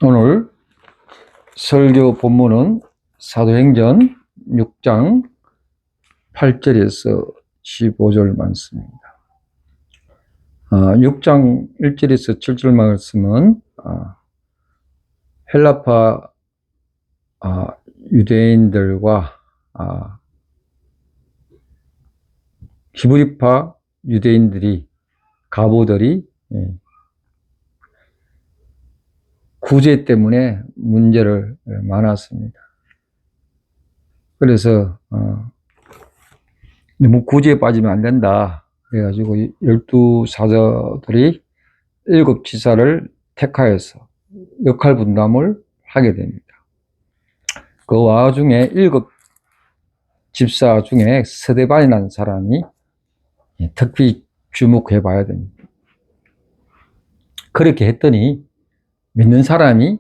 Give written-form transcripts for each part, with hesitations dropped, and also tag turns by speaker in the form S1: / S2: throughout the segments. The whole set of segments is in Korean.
S1: 오늘 설교 본문은 사도행전 6장 8절에서 15절 말씀입니다. 6장 1절에서 7절 말씀은 헬라파 유대인들과 히브리파 유대인들이 가보들이 구제 때문에 문제를 많았습니다. 그래서 너무 구제에 빠지면 안 된다. 그래가지고 12사도들이 7지사를 택하여서 역할 분담을 하게 됩니다. 그 와중에 7집사 중에 스데반이라는 사람이 특히 주목해 봐야 됩니다. 그렇게 했더니 믿는 사람이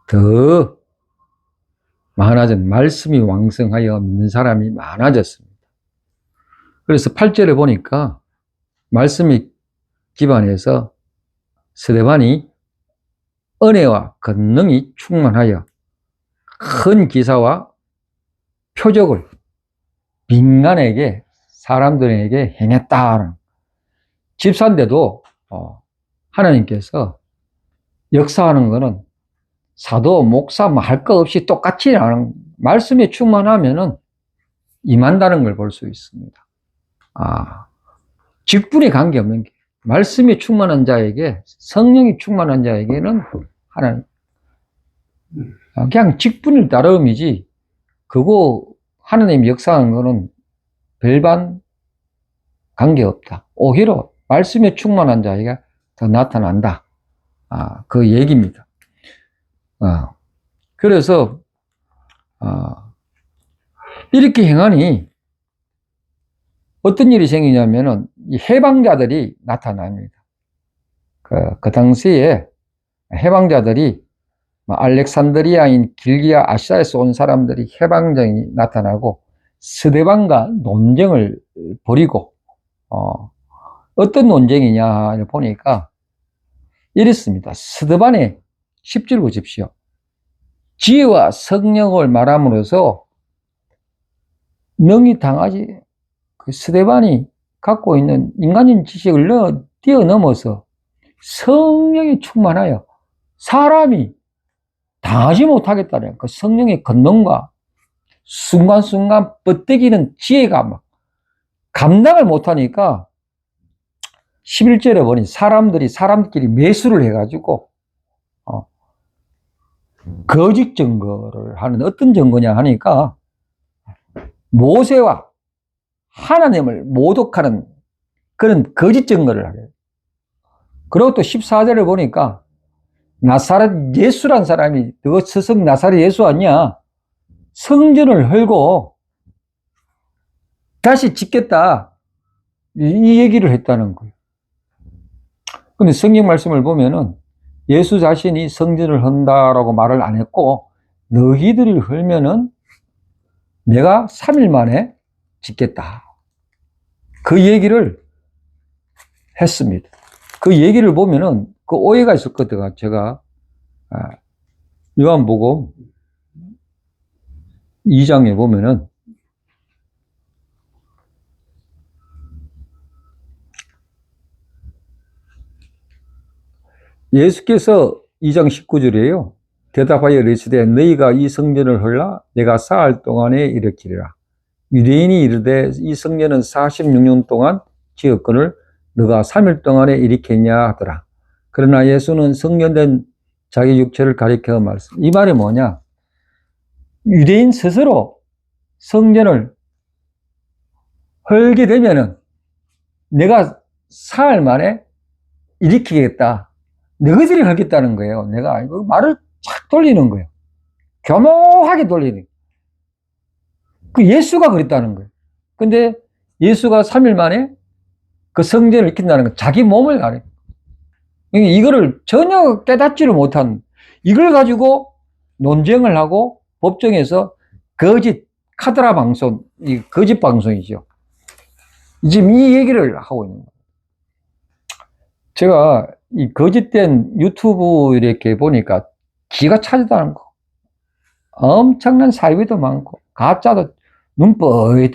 S1: 더 말씀이 왕성하여 믿는 사람이 많아졌습니다. 그래서 8절에 보니까 말씀이 기반해서 스데반이 은혜와 권능이 충만하여 큰 기사와 표적을 민간에게 사람들에게 행했다. 집사인데도 하나님께서 역사하는 것은 사도, 목사 할 것 없이 똑같이 하는 말씀에 충만하면은 임한다는 걸 볼 수 있습니다. 직분에 관계없는 게 말씀이 충만한 자에게, 성령이 충만한 자에게는 하나님 그냥 직분을 따름이지 그거 하나님 역사하는 거는 별반 관계없다. 오히려 말씀에 충만한 자에게 더 나타난다. 그 얘기입니다. 그래서 이렇게 행하니 어떤 일이 생기냐면은 이 해방자들이 나타납니다. 그 당시에 해방자들이 알렉산드리아인 길기아 아시아에서 온 사람들이 해방정이 나타나고 스데반과 논쟁을 벌이고 어떤 논쟁이냐 보니까 이랬습니다. 스데반의 10절 보십시오. 지혜와 성령을 말함으로써 능히 당하지 그 스데반이 갖고 있는 인간적인 지식을 뛰어넘어서 성령이 충만하여 사람이 당하지 못하겠다는 그 성령의 권능과 순간순간 뻗대기는 지혜가 막 감당을 못하니까 11절에 보니 사람들끼리 매수를 해가지고 거짓 증거를 하는 어떤 증거냐 하니까 모세와 하나님을 모독하는 그런 거짓 증거를 하게. 그리고 또 14절을 보니까 나사렛 예수란 사람이 너 스승 나사렛 예수 아니야? 성전을 헐고 다시 짓겠다. 이 얘기를 했다는 거예요. 근데 성경 말씀을 보면은 예수 자신이 성전을 헌다라고 말을 안 했고 너희들이 헐면은 내가 3일 만에 짓겠다. 그 얘기를 했습니다. 그 얘기를 보면은 그 오해가 있었거든요. 제가 요한복음 2장에 보면은 예수께서 2장 19절이에요. 대답하여 이르시되 너희가 이 성전을 헐라 내가 사흘 동안에 일으키리라. 유대인이 이르되 이 성전은 46년 동안 지었거늘 너가 3일 동안에 일으켰냐 하더라. 그러나 예수는 성전된 자기 육체를 가리켜 말씀. 이 말이 뭐냐? 유대인 스스로 성전을 헐게 되면은 내가 사흘 만에 일으키겠다. 너희들이 하겠다는 거예요. 내가 말을 착 돌리는 거예요. 교묘하게 돌리는 거예요. 그 예수가 그랬다는 거예요. 근데 예수가 3일 만에 그 성전을 일으킨다는 건 자기 몸을 가려. 이거를 전혀 깨닫지를 못한, 이걸 가지고 논쟁을 하고 법정에서 거짓 카드라 방송, 이 거짓 방송이죠. 지금 이 얘기를 하고 있는 거예요. 제가 이 거짓된 유튜브 이렇게 보니까 지가 차지도 않고 엄청난 사이비도 많고 가짜도 눈 뻔히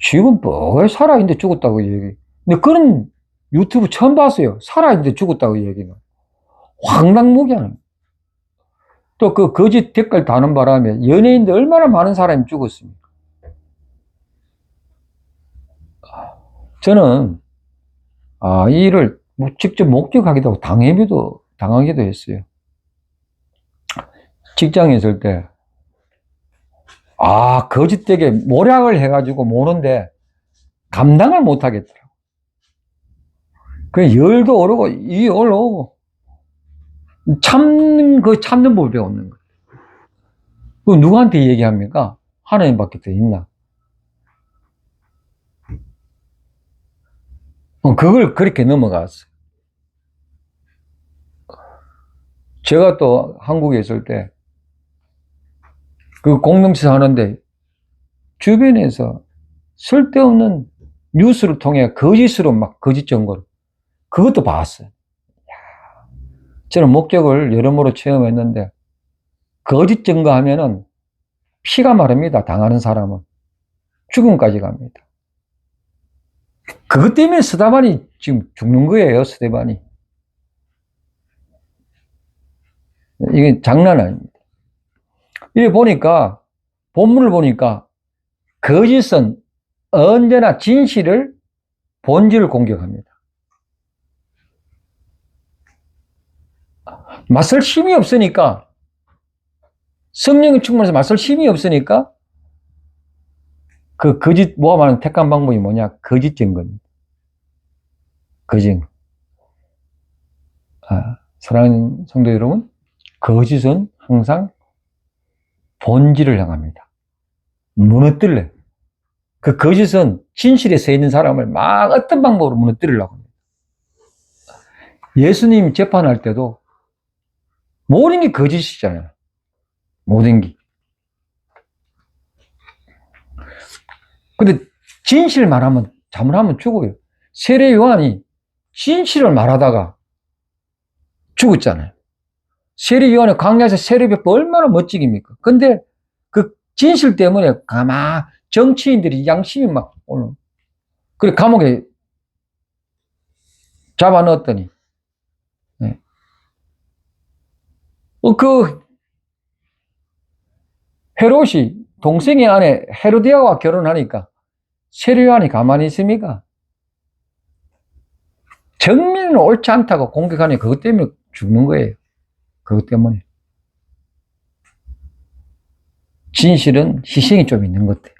S1: 지금 뻔히 살아있는데 죽었다고 얘기. 근데 그런 유튜브 처음 봤어요. 살아있는데 죽었다고 얘기는. 황당무계한. 또 그 거짓 댓글 다는 바람에 연예인들 얼마나 많은 사람이 죽었습니까? 저는 이 일을 직접 목격하기도 하고 당하기도 했어요. 직장에 있을 때 거짓되게 모략을 해가지고 모는데 감당을 못 하겠더라고. 그 열도 오르고 이 올라오고 참는 법을 배웠는 거예요. 그 누구한테 얘기합니까? 하나님밖에 더 있나? 그걸 그렇게 넘어갔어요. 제가 또 한국에 있을 때 그 공동체에서 하는데 주변에서 쓸데없는 뉴스를 통해 거짓으로 막 거짓 정보를 그것도 봤어요. 저는 목격을 여러모로 체험했는데 거짓 증거하면은 피가 마릅니다. 당하는 사람은 죽음까지 갑니다. 그것 때문에 스데반이 지금 죽는 거예요. 스데반이. 이게 장난 아닙니다. 이게 보니까 본문을 보니까 거짓은 언제나 진실을 본질을 공격합니다. 맞설 힘이 없으니까 성령이 충만해서 맞설 힘이 없으니까 그 거짓 모함하는 택한 방법이 뭐냐? 거짓 증거입니다. 거짓. 사랑하는 성도 여러분, 거짓은 항상 본질을 향합니다. 무너뜨려. 그 거짓은 진실에 서 있는 사람을 막 어떤 방법으로 무너뜨리려고 합니다. 예수님 재판할 때도 모든 게 거짓이잖아요. 모든 게. 근데 진실 말하면 잘못하면 죽어요. 세례 요한이 진실을 말하다가 죽었잖아요. 세례 요한의 광야에서 세례 벽보 얼마나 멋지깁니까? 근데 그 진실 때문에 정치인들이 양심이 막 올라. 그래 감옥에 잡아 넣었더니 그 헤롯이 동생의 아내 헤로디아와 결혼하니까 세례 요한이 가만히 있습니까? 정면은 옳지 않다고 공격하니 그것 때문에 죽는 거예요. 그것 때문에. 진실은 희생이 좀 있는 것 같아요.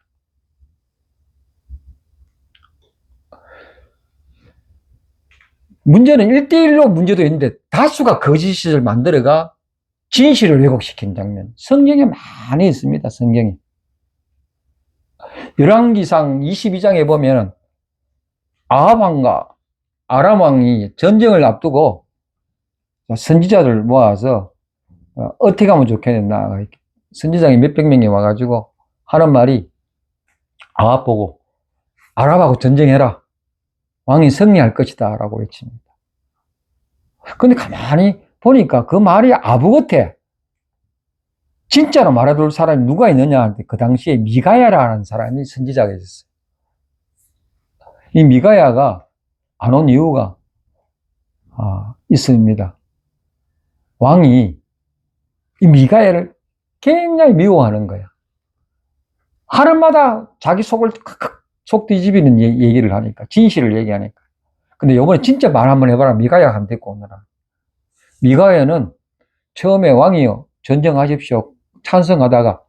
S1: 문제는 1대1로 문제도 있는데 다수가 거짓을 만들어가 진실을 왜곡시킨 장면. 성경에 많이 있습니다. 성경에. 열왕기상 22장에 보면 아합 왕과 아람 왕이 전쟁을 앞두고 선지자들 모아서 어떻게 하면 좋겠나. 선지자가 몇백 명이 와가지고 하는 말이 아합 보고 아람하고 전쟁해라. 왕이 승리할 것이다 라고 외칩니다. 근데 가만히 보니까 그 말이 아부 같아. 진짜로 말해줄 사람이 누가 있느냐 하는데 그 당시에 미가야라는 사람이 선지자가 있었어요. 이 미가야가 안 온 이유가 있습니다. 왕이 이 미가야를 굉장히 미워하는 거야. 하늘마다 자기 속 뒤집이는 얘기를 하니까, 진실을 얘기하니까. 근데 요번에 진짜 말 한번 해봐라. 미가야 한번 데리고 오너라. 미가야는 처음에 왕이요, 전쟁하십시오. 찬성하다가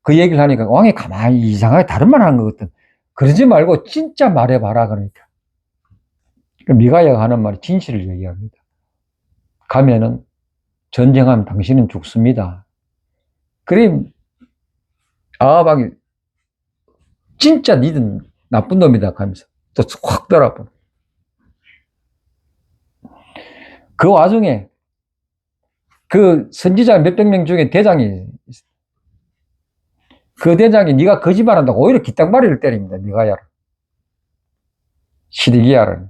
S1: 그 얘기를 하니까 왕이 가만히 이상하게 다른 말 하는 것 같은. 그러지 말고 진짜 말해봐라. 그러니까. 미가야가 하는 말이 진실을 얘기합니다. 가면은 전쟁하면 당신은 죽습니다. 그럼 아합이 진짜 니는 나쁜 놈이다 하면서 또 확 돌아보. 그 와중에 그 선지자 몇백 명 중에 대장이 있어. 그 대장이 네가 거짓말한다고 오히려 기딱마리를 때립니다. 미가야를. 시드기야를.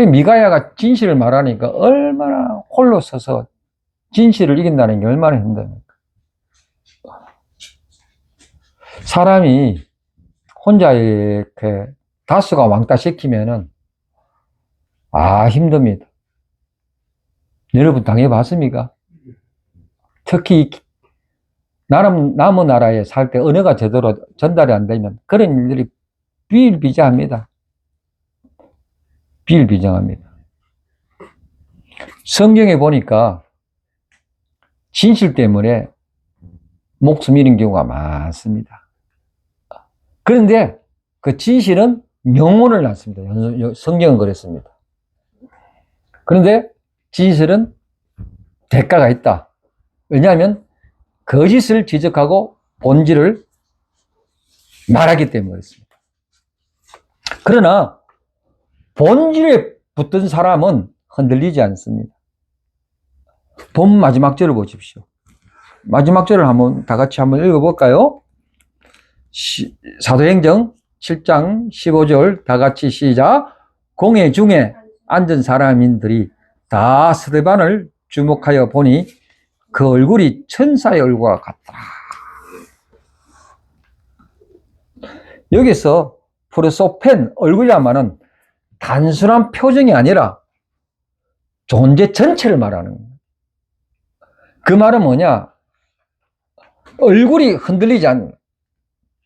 S1: 미가야가 진실을 말하니까 얼마나 홀로 서서 진실을 이긴다는 게 얼마나 힘듭니까? 사람이 혼자 이렇게 다수가 왕따시키면은, 힘듭니다. 여러분 당해봤습니까? 특히, 남의 나라에 살 때 언어가 제대로 전달이 안 되면 그런 일들이 비일비재합니다. 비일비재합니다. 성경에 보니까 진실 때문에 목숨 잃은 경우가 많습니다. 그런데 그 진실은 영혼을 낳습니다. 성경은 그랬습니다. 그런데 진실은 대가가 있다. 왜냐하면 거짓을 지적하고 본질을 말하기 때문에 그렇습니다. 그러나 본질에 붙든 사람은 흔들리지 않습니다. 본 마지막 절을 보십시오. 마지막 절을 다 같이 한번 읽어볼까요? 사도행전 7장 15절 다 같이 시작. 공회 중에 앉은 사람인들이 다 스데반을 주목하여 보니 그 얼굴이 천사의 얼굴과 같다. 여기서 프로소펜 얼굴이라면은 단순한 표정이 아니라 존재 전체를 말하는 거예요. 그 말은 뭐냐? 얼굴이 흔들리지 않는 거예요.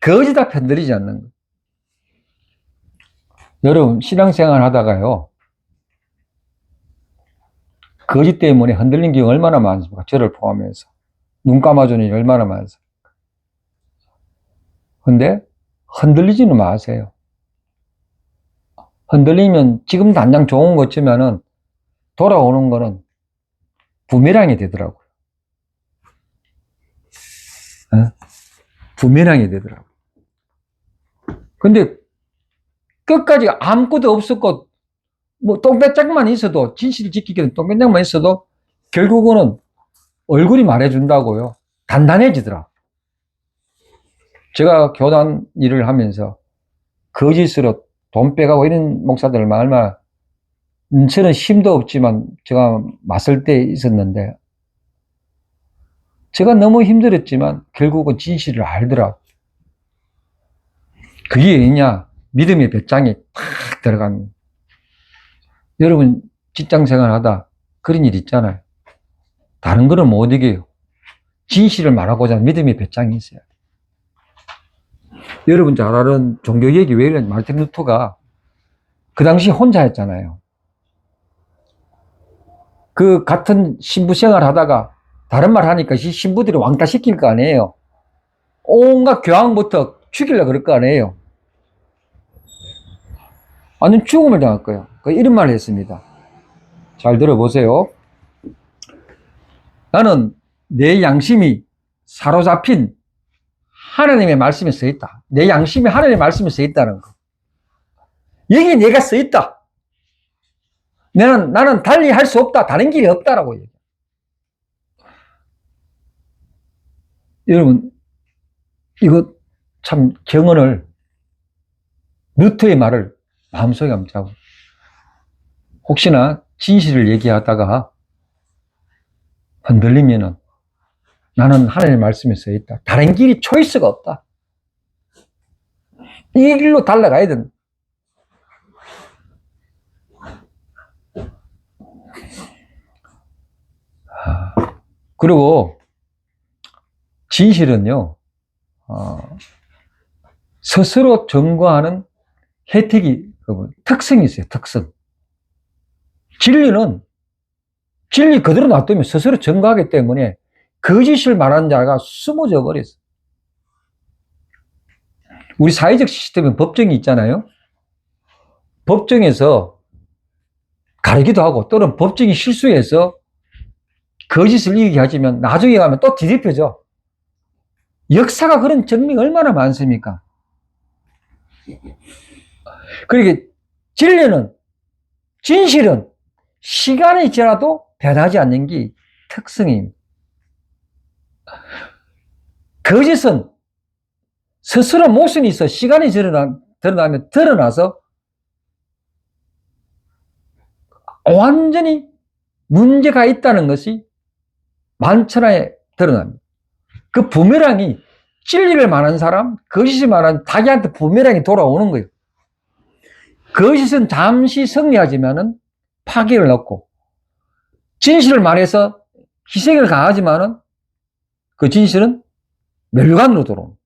S1: 거짓 앞에 흔들리지 않는 거예요. 여러분 신앙생활 하다가요, 거짓 때문에 흔들린 경우 얼마나 많습니까? 저를 포함해서. 눈 감아주는 일이 얼마나 많습니까? 근데 흔들리지는 마세요. 흔들리면 지금 당장 좋은 것 치면은 돌아오는 거는 부메랑이 되더라고요. 부메랑이 되더라고요. 근데 끝까지 아무것도 없었고 똥배짱만 있어도, 진실을 지키기는 똥배짱만 있어도 결국은 얼굴이 말해준다고요. 단단해지더라. 제가 교단 일을 하면서 거짓으로 돈 빼가고 이런 목사들 얼마나, 저는 힘도 없지만 제가 맞설 때 있었는데, 제가 너무 힘들었지만 결국은 진실을 알더라. 그게 왜냐? 믿음의 배짱이 탁 들어간. 여러분 직장생활 하다 그런 일 있잖아요. 다른 거는 못 이겨요. 진실을 말하고자 하는 믿음의 배짱이 있어야 돼요. 여러분 잘 아는 종교 얘기 왜 이러냐? 마르틴 루터가 그 당시 혼자였잖아요. 그 같은 신부 생활 하다가 다른 말 하니까 신부들이 왕따 시킬 거 아니에요. 온갖 교황부터 죽이려고 그럴 거 아니에요. 완전 죽음을 당할 거예요. 이런 말을 했습니다. 잘 들어보세요. 나는 내 양심이 사로잡힌 하나님의 말씀에 써 있다. 내 양심이 하나님의 말씀에 써 있다는 거. 여기 내가 써 있다. 나는 달리 할 수 없다. 다른 길이 없다라고 얘기해요. 여러분, 이거 참 경언을, 루터의 말을 마음속에 한번 잡고, 혹시나 진실을 얘기하다가 흔들리면은 나는 하나님의 말씀에 써 있다. 다른 길이 초이스가 없다. 이 길로 달려가야 된다. 그리고 진실은요, 스스로 증거하는 혜택이, 특성이 있어요. 특성. 진리 그대로 놔두면 스스로 증거하기 때문에 거짓을 말하는 자가 숨어져 버렸어요. 우리 사회적 시스템에 법정이 있잖아요. 법정에서 가리기도 하고, 또는 법정이 실수해서 거짓을 이기게 하지만 나중에 가면 또 뒤집혀져. 역사가 그런 증명이 얼마나 많습니까? 그러니까 진실은 시간이 지나도 변하지 않는 게 특성입니다. 거짓은 스스로 모순이 있어 시간이 드러나면 드러나서 완전히 문제가 있다는 것이 만천하에 드러납니다. 그 부메랑이 진리를 말하는 사람, 거짓을 말하는 자기한테 부메랑이 돌아오는 거예요. 거짓은 잠시 승리하지만은 파괴를 넣고, 진실을 말해서 희생을 가하지만은 그 진실은 멸관으로 돌아옵니다.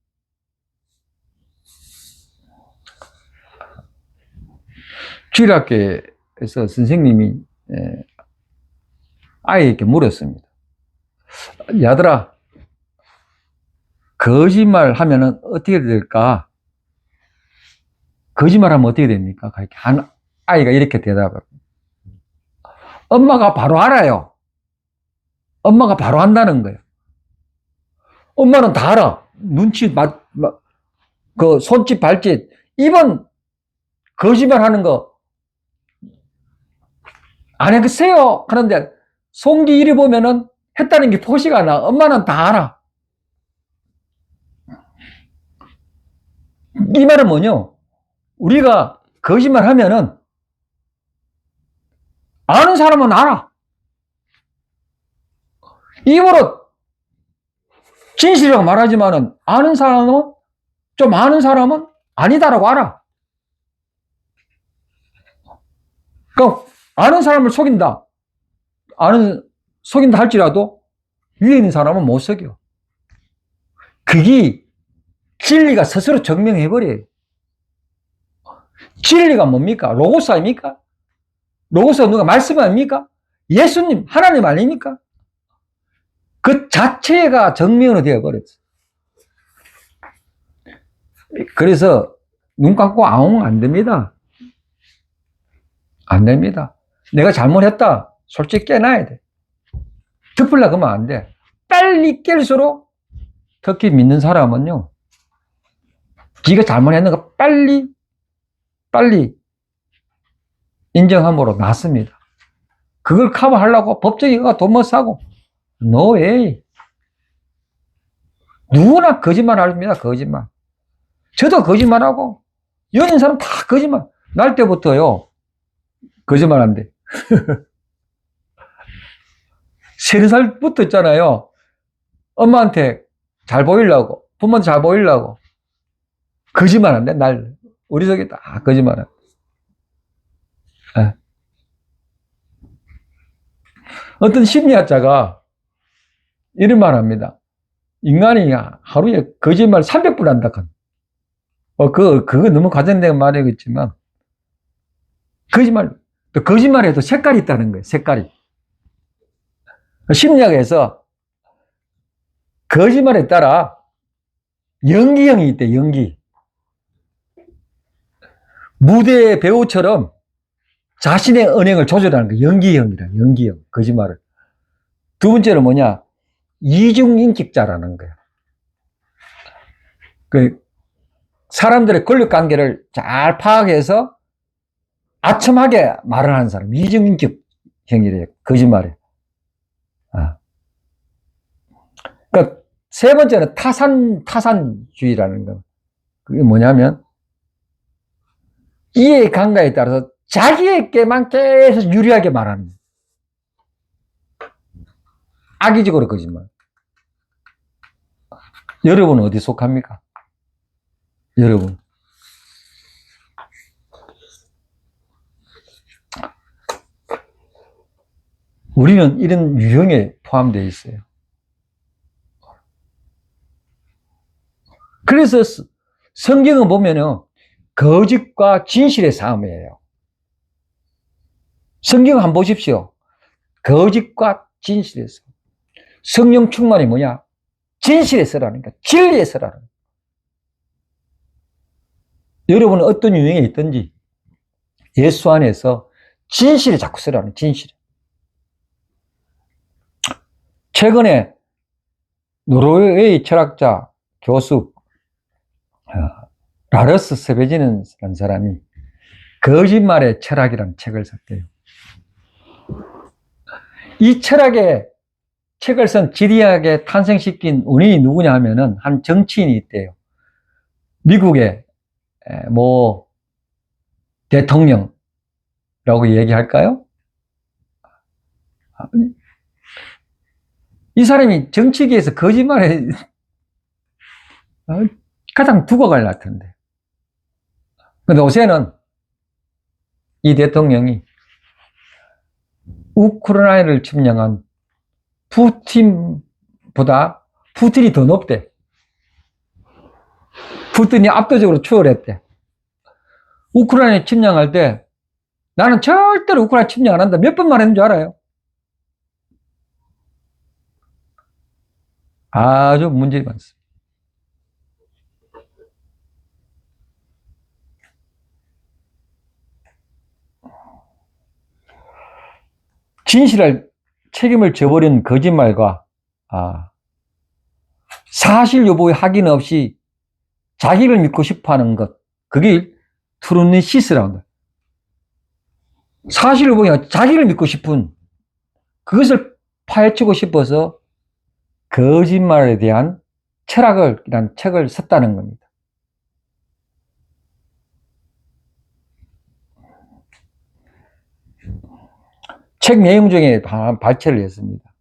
S1: 주일학교에서 선생님이 아이에게 물었습니다. 야들아, 거짓말 하면은 어떻게 될까? 거짓말 하면 어떻게 됩니까? 한 아이가 이렇게 대답을. 엄마가 바로 알아요. 엄마가 바로 안다는 거예요. 엄마는 다 알아. 눈치, 그 손짓, 발짓. 이번 거짓말 하는 거 안 했어요. 하는데 송기 이리 보면은 했다는 게 표시가 나. 엄마는 다 알아. 이 말은 뭐냐? 우리가 거짓말 하면은 아는 사람은 알아. 입으로 진실이라고 말하지만은 아는 사람은, 좀 아는 사람은 아니다라고 알아. 그러니까 아는 사람을 속인다. 속인다 할지라도 위에 있는 사람은 못 속여. 그게 진리가 스스로 증명해버려요. 진리가 뭡니까? 로고스 아닙니까? 로고스가 누가 말씀 아닙니까? 예수님, 하나님 아닙니까? 그 자체가 증명으로 되어버렸어. 그래서 눈 감고 아웅 안 됩니다. 안 됩니다. 내가 잘못했다. 솔직히 깨놔야 돼. 덮으려고 하면 안 돼. 빨리 깰수록, 특히 믿는 사람은요, 지가 잘못했는 거 빨리 인정함으로 낫습니다. 그걸 커버하려고 법적인 거 돈 못 사고, no way. 누구나 거짓말 합니다, 거짓말. 저도 거짓말하고, 연인 사람 다 거짓말. 날 때부터요, 거짓말 한대. 3살부터 있잖아요. 엄마한테 잘 보이려고, 부모한테 잘 보이려고. 거짓말 한대, 날. 우리 속에 다 거짓말 한대. 어떤 심리학자가 이런 말 합니다. 인간이 하루에 거짓말 300번 한다. 그거 너무 과장된 말이겠지만, 거짓말에도 색깔이 있다는 거예요, 색깔이. 심리학에서 거짓말에 따라 연기형이 있대, 연기. 무대 배우처럼 자신의 언행을 조절하는 거예요. 연기형이라, 연기형. 거짓말을. 두 번째는 뭐냐? 이중인격자라는 거예요. 사람들의 권력 관계를 잘 파악해서 아첨하게 말을 하는 사람. 이중인격형이래요. 거짓말에. 그러니까 세 번째는 타산주의라는 거. 그게 뭐냐면, 이해 강가에 따라서 자기에게만 계속 유리하게 말하는 거예요. 악의적으로 거짓말. 여러분은 어디 속합니까? 여러분. 우리는 이런 유형에 포함되어 있어요. 그래서 성경을 보면은 거짓과 진실의 싸움이에요. 성경 한번 보십시오. 거짓과 진실의 싸움. 성령 충만이 뭐냐? 진실의 서라는 거야. 진리의 서라는 거야. 여러분은 어떤 유형에 있든지 예수 안에서 진실을 자꾸 쓰라는 진실. 최근에 노르웨이 철학자 교수 라러스 세베지는라는 사람이 거짓말의 철학이라는 책을 썼대요. 이 철학의 책을 쓴 지리학에 탄생시킨 원인이 누구냐 하면은 한 정치인이 있대요. 미국의 뭐 대통령이라고 얘기할까요? 이 사람이 정치계에서 거짓말에 가장 두고 갈 같은데. 근데 요새는 이 대통령이 우크라이나를 침략한 푸틴보다 푸틴이 더 높대. 푸틴이 압도적으로 추월했대. 우크라이나 침략할 때 나는 절대로 우크라이나 침략 안 한다. 몇 번 말했는 줄 알아요? 아주 문제가 많습니다. 진실할 책임을 져버린 거짓말과 사실 여부의 확인 없이 자기를 믿고 싶어하는 것, 그게 트루니시스라고 합니다. 사실 여부가 자기를 믿고 싶은 그것을 파헤치고 싶어서 거짓말에 대한 철학이라는 책을 썼다는 겁니다. 책 내용 중에 발췌를 했습니다.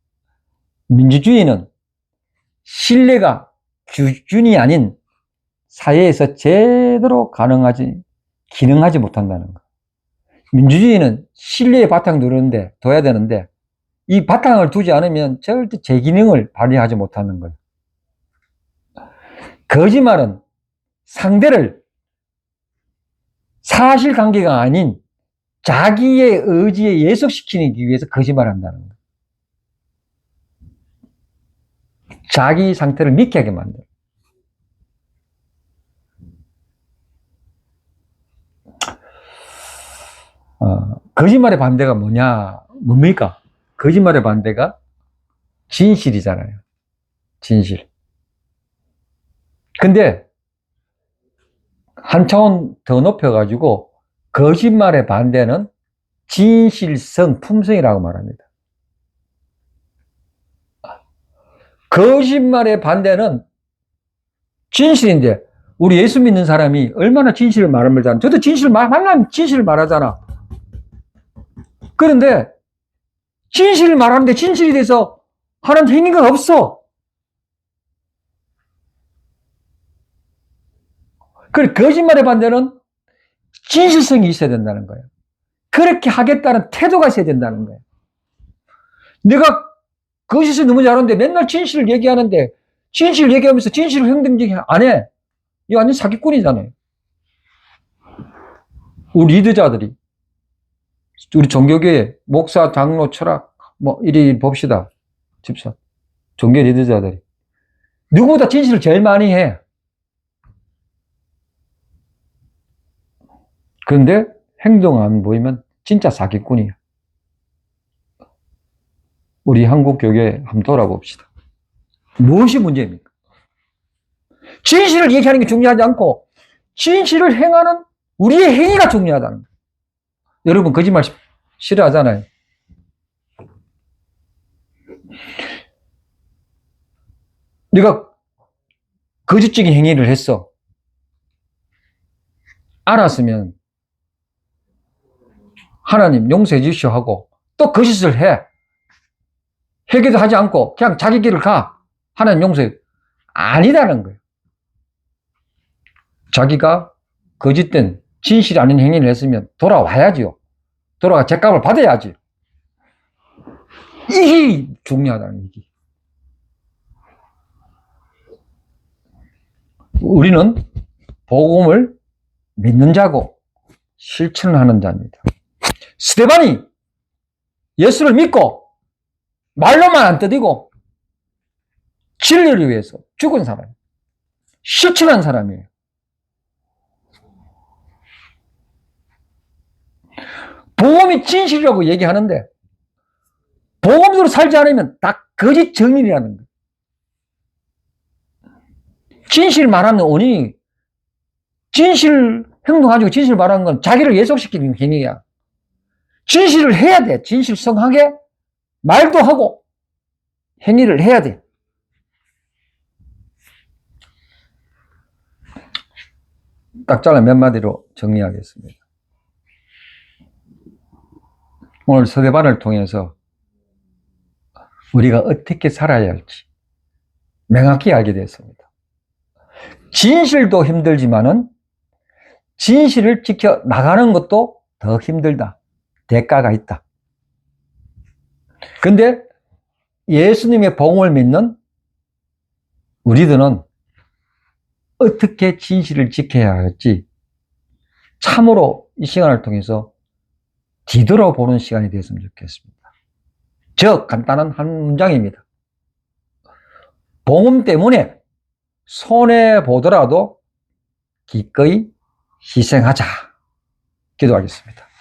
S1: 민주주의는 신뢰가 기준이 아닌 사회에서 제대로 기능하지 못한다는 거. 민주주의는 신뢰의 바탕을 둬야 되는데 이 바탕을 두지 않으면 절대 제 기능을 발휘하지 못하는 거예요. 거짓말은 상대를 사실관계가 아닌 자기의 의지에 예속시키기 위해서 거짓말한다는 거예요. 자기 상태를 믿게 하게 만들어요. 거짓말의 반대가 뭡니까? 거짓말의 반대가 진실이잖아요. 진실. 근데 한 차원 더 높여가지고 거짓말의 반대는 진실성, 품성이라고 말합니다. 거짓말의 반대는 진실인데 우리 예수 믿는 사람이 얼마나 진실을 말하면 저도 진실을 말하면 진실을 말하잖아. 그런데 진실을 말하는데 진실이 돼서 하는 행위가 없어. 그래, 거짓말의 반대는 진실성이 있어야 된다는 거예요. 그렇게 하겠다는 태도가 있어야 된다는 거예요. 내가 거짓을 너무 잘하는데 맨날 진실을 얘기하는데 진실을 얘기하면서 진실을 행동적이 안 해. 이거 완전 사기꾼이잖아요. 우리 리더자들이 우리 종교계에 목사, 장로, 철학 이리 봅시다. 집사. 종교 리더자들이 누구보다 진실을 제일 많이 해. 그런데 행동 안 보이면 진짜 사기꾼이야. 우리 한국 교회 한번 돌아봅시다. 무엇이 문제입니까? 진실을 얘기하는 게 중요하지 않고 진실을 행하는 우리의 행위가 중요하다는 거예요. 여러분 거짓말 싫어하잖아요. 네가 거짓적인 행위를 했어. 알았으면 하나님 용서해 주시오 하고 또 거짓을 해. 회개도 하지 않고 그냥 자기 길을 가. 하나님 용서해. 아니다는 거예요. 자기가 거짓된 진실 아닌 행위를 했으면 돌아와야지요. 돌아가 죗값을 받아야지. 이게 중요하다는 얘기. 우리는 복음을 믿는 자고 실천하는 자입니다. 스데반이 예수를 믿고 말로만 안 떠들고 진리를 위해서 죽은 사람, 실천한 사람이에요. 복음이 진실이라고 얘기하는데 복음대로 살지 않으면 다 거짓 정인이라는 거예요. 진실 말하는 원인이 진실 행동 가지고 진실 말하는 건 자기를 예속시키는 행위야. 진실을 해야 돼. 진실성하게 말도 하고 행위를 해야 돼. 딱 잘라 몇 마디로 정리하겠습니다. 오늘 서대반을 통해서 우리가 어떻게 살아야 할지 명확히 알게 되었습니다. 진실도 힘들지만은 진실을 지켜 나가는 것도 더 힘들다. 대가가 있다. 근데 예수님의 복음을 믿는 우리들은 어떻게 진실을 지켜야 할지 참으로 이 시간을 통해서 뒤돌아보는 시간이 되었으면 좋겠습니다. 저 간단한 한 문장입니다. 복음 때문에 손해보더라도 기꺼이 희생하자. 기도하겠습니다.